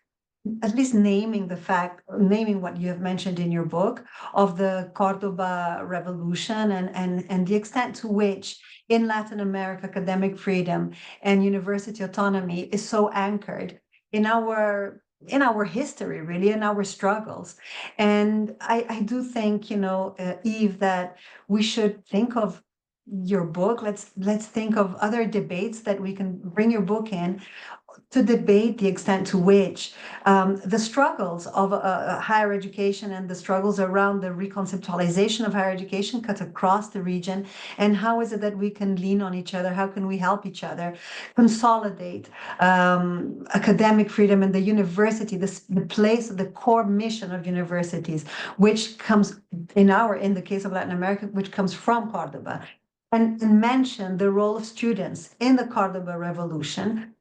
at least naming what you have mentioned in your book of the Cordoba Revolution, and the extent to which in Latin America academic freedom and university autonomy is so anchored in our history, really, in our struggles. And I do think, Eve, that we should think of your book. Let's think of other debates that we can bring your book in to debate the extent to which the struggles of higher education and the struggles around the reconceptualization of higher education cut across the region, and how is it that we can lean on each other? How can we help each other consolidate academic freedom in the university, the place, the core mission of universities, which comes in the case of Latin America, which comes from Cordoba, and mention the role of students in the Cordoba Revolution,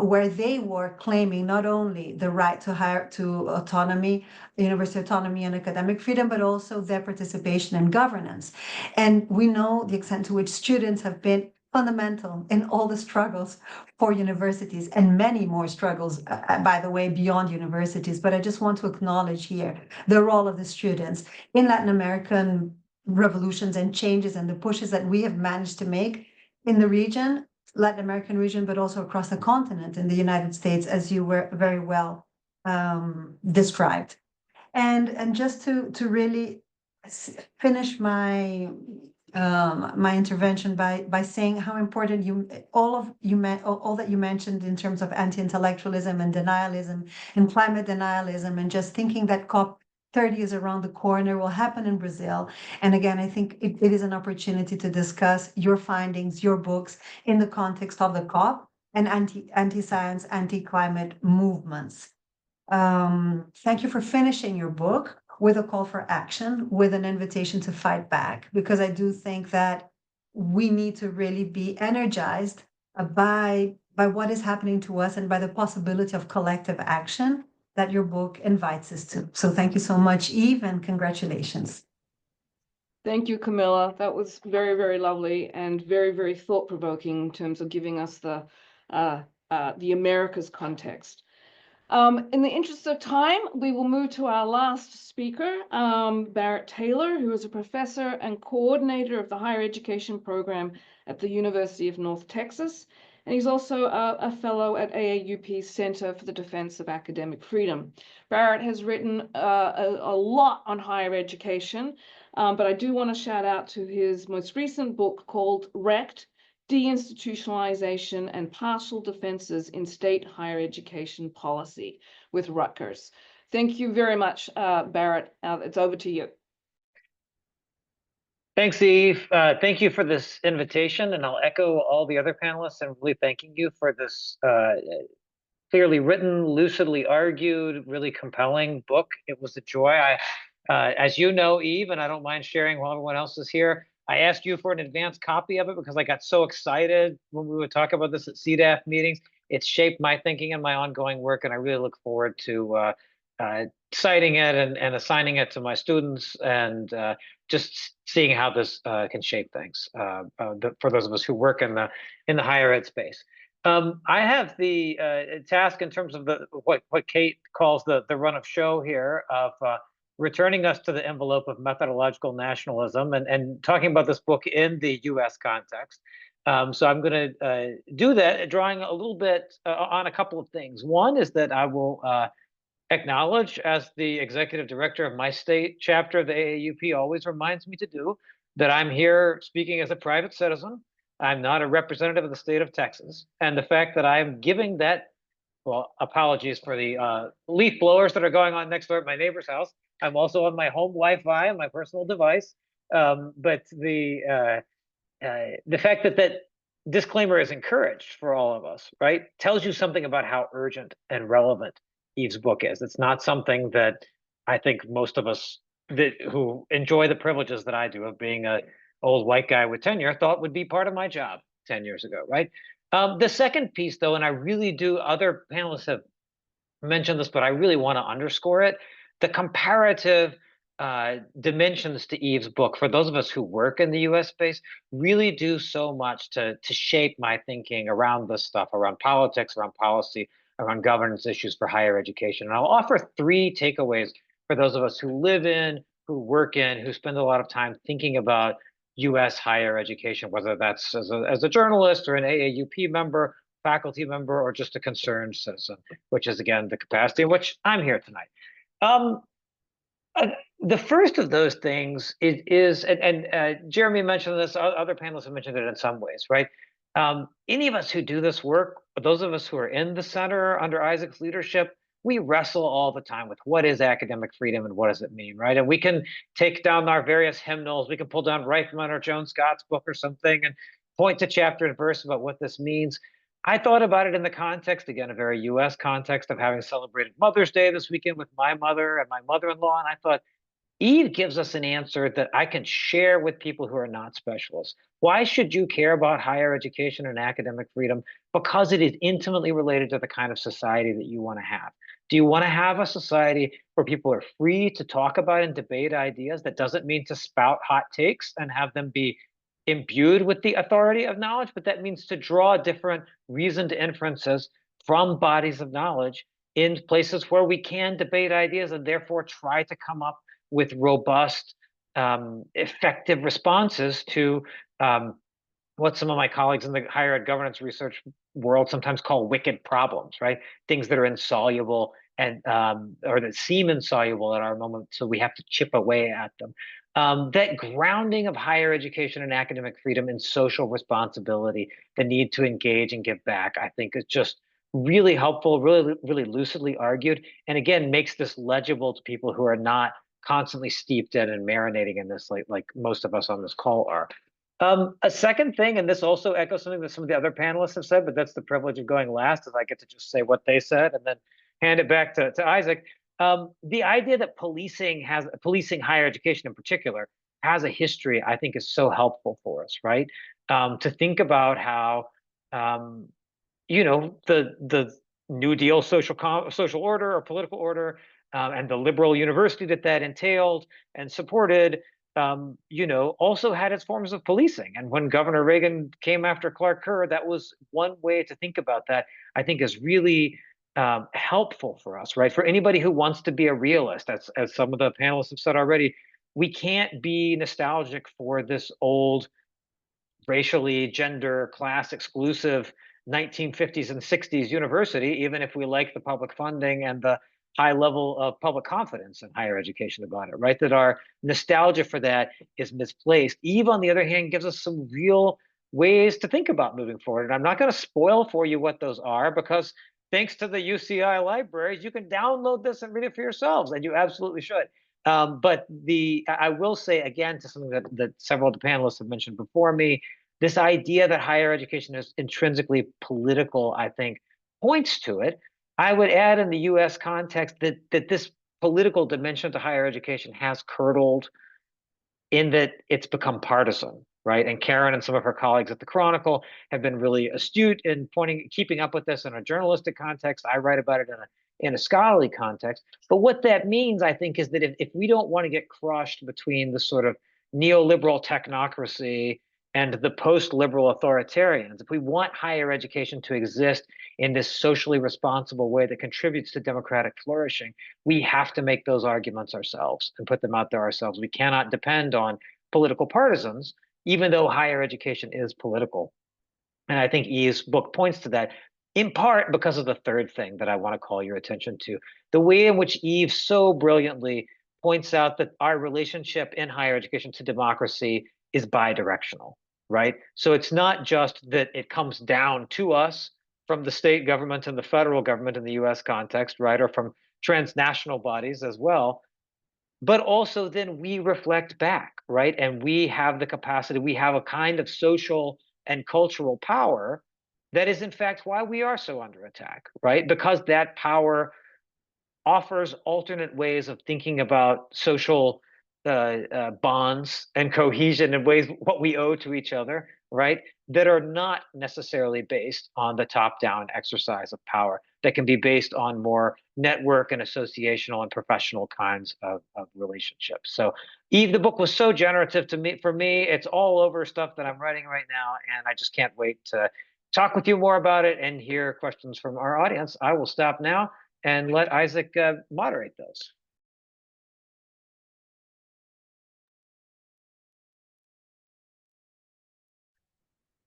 where they were claiming not only the right to autonomy, university autonomy and academic freedom, but also their participation in governance. And we know the extent to which students have been fundamental in all the struggles for universities, and many more struggles, by the way, beyond universities. But I just want to acknowledge here the role of the students in Latin American revolutions and changes, and the pushes that we have managed to make in the region, Latin American region, but also across the continent in the United States, as you were very well described. And just to really finish my intervention by saying how important all that you mentioned in terms of anti-intellectualism and denialism and climate denialism, and just thinking that COP30 is around the corner, will happen in Brazil. And again, I think it is an opportunity to discuss your findings, your books in the context of the COP and anti-science, anti-climate movements. Thank you for finishing your book with a call for action, with an invitation to fight back, because I do think that we need to really be energized by what is happening to us, and by the possibility of collective action that your book invites us to. So thank you so much, Eve, and congratulations. Thank you, Camilla. That was very, very lovely and very, very thought-provoking in terms of giving us the Americas context. In the interest of time, we will move to our last speaker, Barrett Taylor, who is a professor and coordinator of the higher education program at the University of North Texas. And he's also a fellow at AAUP's Center for the Defense of Academic Freedom. Barrett has written a lot on higher education, but I do want to shout out to his most recent book called Wrecked: Deinstitutionalization and Partial Defenses in State Higher Education Policy with Rutgers. Thank you very much, Barrett. It's over to you. Thanks, Eve. Thank you for this invitation, and I'll echo all the other panelists and really thanking you for this clearly written, lucidly argued, really compelling book. It was a joy. As you know, Eve, and I don't mind sharing while everyone else is here, I asked you for an advanced copy of it because I got so excited when we would talk about this at CDAF meetings. It's shaped my thinking and my ongoing work, and I really look forward to citing it and assigning it to my students and just seeing how this can shape things for those of us who work in the higher ed space. I have the task in terms of what Kate calls the run of show here of returning us to the envelope of methodological nationalism and talking about this book in the U.S. context. So I'm going to do that, drawing a little bit on a couple of things. One is that I will acknowledge, as the executive director of my state chapter of the AAUP always reminds me to do, that I'm here speaking as a private citizen. I'm not a representative of the state of Texas. And the fact that I'm giving that, well, apologies for the leaf blowers that are going on next door at my neighbor's house. I'm also on my home Wi-Fi on my personal device. But the fact that that disclaimer is encouraged for all of us, right, tells you something about how urgent and relevant Eve's book is. It's not something that I think most of us who enjoy the privileges that I do of being an old white guy with tenure thought would be part of my job 10 years ago, right? The second piece, though, and I really do, other panelists have mentioned this, but I really want to underscore it, the comparative dimensions to Eve's book, for those of us who work in the US space, really do so much to shape my thinking around this stuff, around politics, around policy, around governance issues for higher education. And I'll offer three takeaways for those of us who live in, who work in, who spend a lot of time thinking about US higher education, whether that's as a journalist or an AAUP member, faculty member, or just a concerned citizen, which is, again, the capacity in which I'm here tonight. The first of those things is Jeremy mentioned this, other panelists have mentioned it in some ways, right? Any of us who do this work, those of us who are in the center under Isaac's leadership, we wrestle all the time with what is academic freedom and what does it mean, right? And we can take down our various hymnals, we can pull down Reifman or Joan Scott's book or something and point to chapter and verse about what this means. I thought about it in the context, again, a very US context of having celebrated Mother's Day this weekend with my mother and my mother-in-law, and I thought, Eve gives us an answer that I can share with people who are not specialists. Why should you care about higher education and academic freedom? Because it is intimately related to the kind of society that you want to have. Do you want to have a society where people are free to talk about and debate ideas? That doesn't mean to spout hot takes and have them be imbued with the authority of knowledge, but that means to draw different reasoned inferences from bodies of knowledge in places where we can debate ideas and therefore try to come up with robust, effective responses to what some of my colleagues in the higher ed governance research world sometimes call wicked problems, right? Things that are insoluble and or that seem insoluble at our moment, so we have to chip away at them. That grounding of higher education and academic freedom in social responsibility, the need to engage and give back, I think is just really helpful, really, really lucidly argued, and again, makes this legible to people who are not constantly steeped in and marinating in this like most of us on this call are. A second thing, and this also echoes something that some of the other panelists have said, but that's the privilege of going last, is I get to just say what they said and then hand it back to Isaac. The idea that policing higher education in particular has a history, I think, is so helpful for us, right? To think about how the New Deal social order or political order and the liberal university that entailed and supported also had its forms of policing. And when Governor Reagan came after Clark Kerr, that was one way to think about that. I think is really helpful for us, right? For anybody who wants to be a realist, as some of the panelists have said already, we can't be nostalgic for this old racially, gender, class exclusive 1950s and 60s university, even if we like the public funding and the high level of public confidence in higher education about it, right? That our nostalgia for that is misplaced. Eve, on the other hand, gives us some real ways to think about moving forward. And I'm not going to spoil for you what those are, because thanks to the UCI libraries, you can download this and read it for yourselves, and you absolutely should. But I will say again, to something that several of the panelists have mentioned before me, this idea that higher education is intrinsically political, I think, points to it. I would add, in the U.S. context, that this political dimension to higher education has curdled, in that it's become partisan, right? And Karen and some of her colleagues at the Chronicle have been really astute in keeping up with this in a journalistic context. I write about it in a scholarly context. But what that means, I think, is that if we don't want to get crushed between the sort of neoliberal technocracy and the post-liberal authoritarians, if we want higher education to exist in this socially responsible way that contributes to democratic flourishing, we have to make those arguments ourselves and put them out there ourselves. We cannot depend on political partisans, even though higher education is political. And I think Eve's book points to that, in part because of the third thing that I want to call your attention to, the way in which Eve so brilliantly points out that our relationship in higher education to democracy is bidirectional, right? So it's not just that it comes down to us from the state government and the federal government in the US context, right? Or from transnational bodies as well, but also then we reflect back, right? And we have the capacity, we have a kind of social and cultural power that is in fact why we are so under attack, right? Because that power offers alternate ways of thinking about social bonds and cohesion and ways what we owe to each other, right? That are not necessarily based on the top-down exercise of power, that can be based on more network and associational and professional kinds of relationships. So Eve, the book was so generative to me. For me, it's all over stuff that I'm writing right now, and I just can't wait to talk with you more about it and hear questions from our audience. I will stop now and let Isaac moderate those.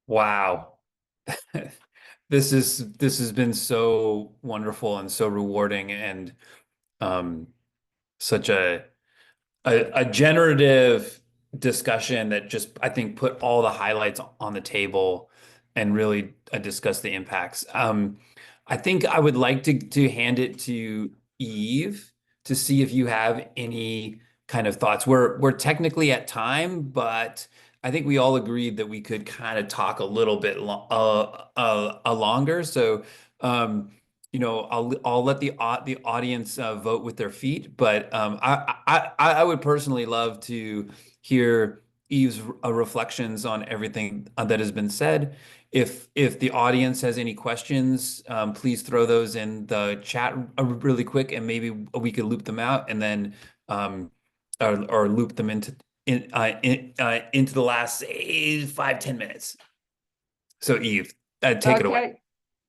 Wow. This has been so wonderful and so rewarding, and such a generative discussion that just, I think, put all the highlights on the table and really discuss the impacts. I think I would like to hand it to Eve to see if you have any kind of thoughts. We're technically at time, but I think we all agreed that we could kind of talk a little bit longer. So, I'll let the audience vote with their feet, but I would personally love to hear Eve's reflections on everything that has been said. If the audience has any questions, please throw those in the chat really quick, and maybe we could loop them out, and then or loop them into the last 5-10 minutes. So Eve, take it away.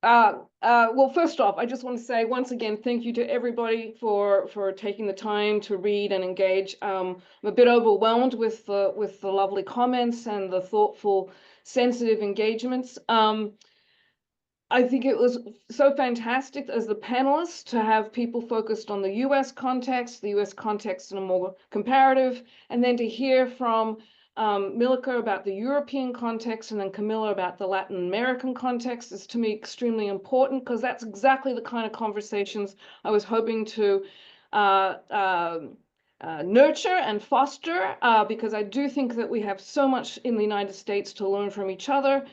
Well, first off, I just want to say once again, thank you to everybody for taking the time to read and engage. I'm a bit overwhelmed with the lovely comments and the thoughtful, sensitive engagements. I think it was so fantastic as the panelists to have people focused on the US context in a more comparative, and then to hear from Milica about the European context, and then Camilla about the Latin American context, is to me extremely important, because that's exactly the kind of conversations I was hoping to nurture and foster, because I do think that we have so much in the United States to learn from each other.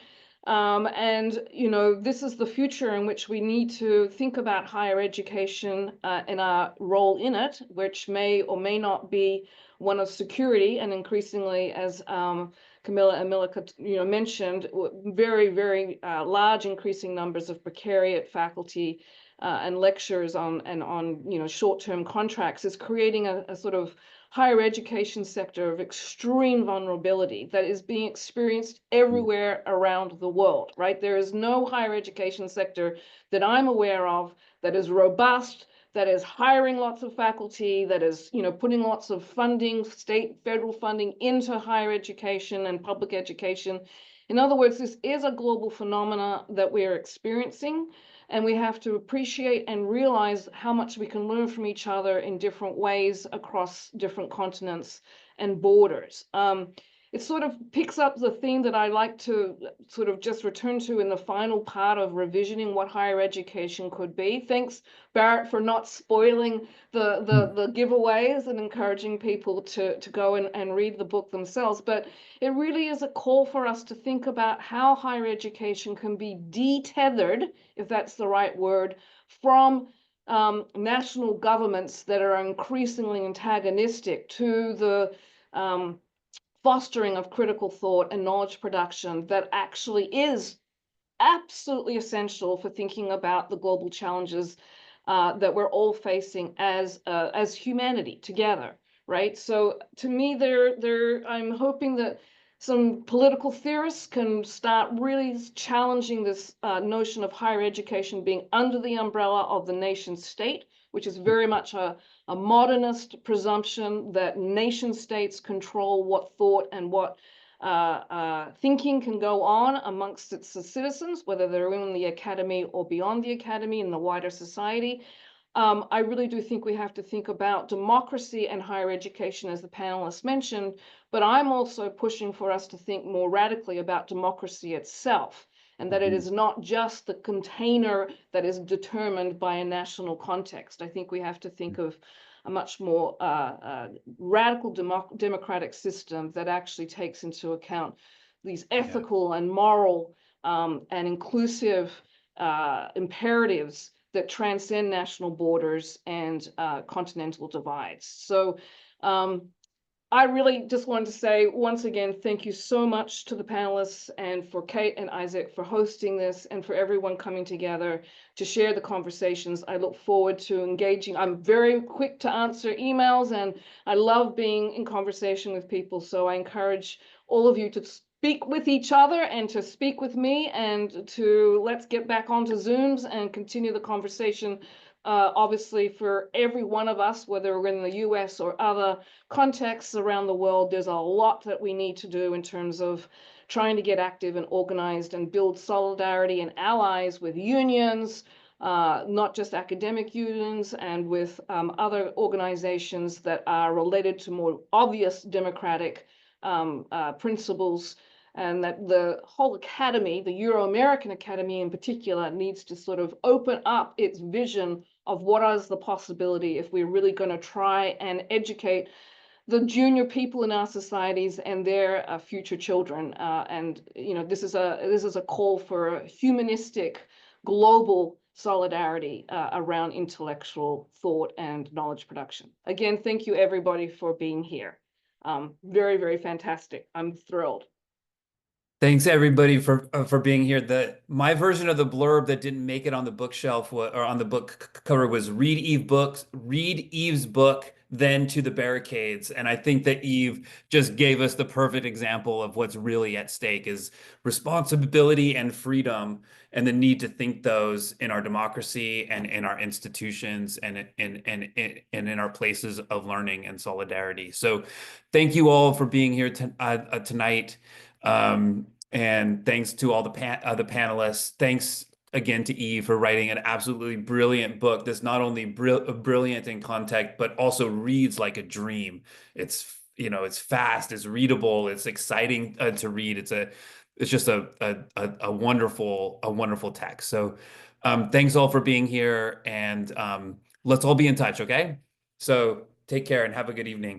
And, this is the future in which we need to think about higher education and our role in it, which may or may not be one of security, and increasingly, as Camilla and Milica mentioned, very, very large increasing numbers of precariat faculty and lectures on short-term contracts is creating a sort of higher education sector of extreme vulnerability that is being experienced everywhere around the world, right? There is no higher education sector that I'm aware of that is robust, that is hiring lots of faculty, that is, putting lots of funding, state, federal funding into higher education and public education. In other words, this is a global phenomena that we are experiencing, and we have to appreciate and realize how much we can learn from each other in different ways across different continents and borders. It sort of picks up the theme that I like to sort of just return to in the final part of revisioning what higher education could be. Thanks, Barrett, for not spoiling the giveaways and encouraging people to go and read the book themselves. But it really is a call for us to think about how higher education can be detethered, if that's the right word, from national governments that are increasingly antagonistic to the fostering of critical thought and knowledge production that actually is absolutely essential for thinking about the global challenges that we're all facing as humanity together, right? So to me, I'm hoping that some political theorists can start really challenging this notion of higher education being under the umbrella of the nation state, which is very much a modernist presumption that nation states control what thought and what thinking can go on amongst its citizens, whether they're in the academy or beyond the academy in the wider society. I really do think we have to think about democracy and higher education, as the panelists mentioned, but I'm also pushing for us to think more radically about democracy itself, and that it is not just the container that is determined by a national context. I think we have to think of a much more radical democratic system that actually takes into account these ethical and moral and inclusive imperatives that transcend national borders and continental divides. So I really just wanted to say once again, thank you so much to the panelists and for Kate and Isaac for hosting this and for everyone coming together to share the conversations. I look forward to engaging. I'm very quick to answer emails and I love being in conversation with people. So I encourage all of you to speak with each other and to speak with me and to let's get back onto Zooms and continue the conversation. Obviously, for every one of us, whether we're in the US or other contexts around the world, there's a lot that we need to do in terms of trying to get active and organized and build solidarity and allies with unions, not just academic unions, and with other organizations that are related to more obvious democratic principles. And that the whole academy, the Euro-American Academy in particular, needs to sort of open up its vision of what is the possibility if we're really going to try and educate the junior people in our societies and their future children. And this is a call for humanistic, global solidarity around intellectual thought and knowledge production. Again, thank you everybody for being here. Very, very fantastic. I'm thrilled. Thanks everybody for being here. My version of the blurb that didn't make it on the bookshelf or on the book cover was read Eve's book, then to the barricades. And I think that Eve just gave us the perfect example of what's really at stake is responsibility and freedom and the need to think those in our democracy and in our institutions and in our places of learning and solidarity. So thank you all for being here tonight. And thanks to all the panelists. Thanks again to Eve for writing an absolutely brilliant book that's not only brilliant in content, but also reads like a dream. It's fast, it's readable, it's exciting to read. It's just a wonderful text. So thanks all for being here, and let's all be in touch, okay? So take care and have a good evening.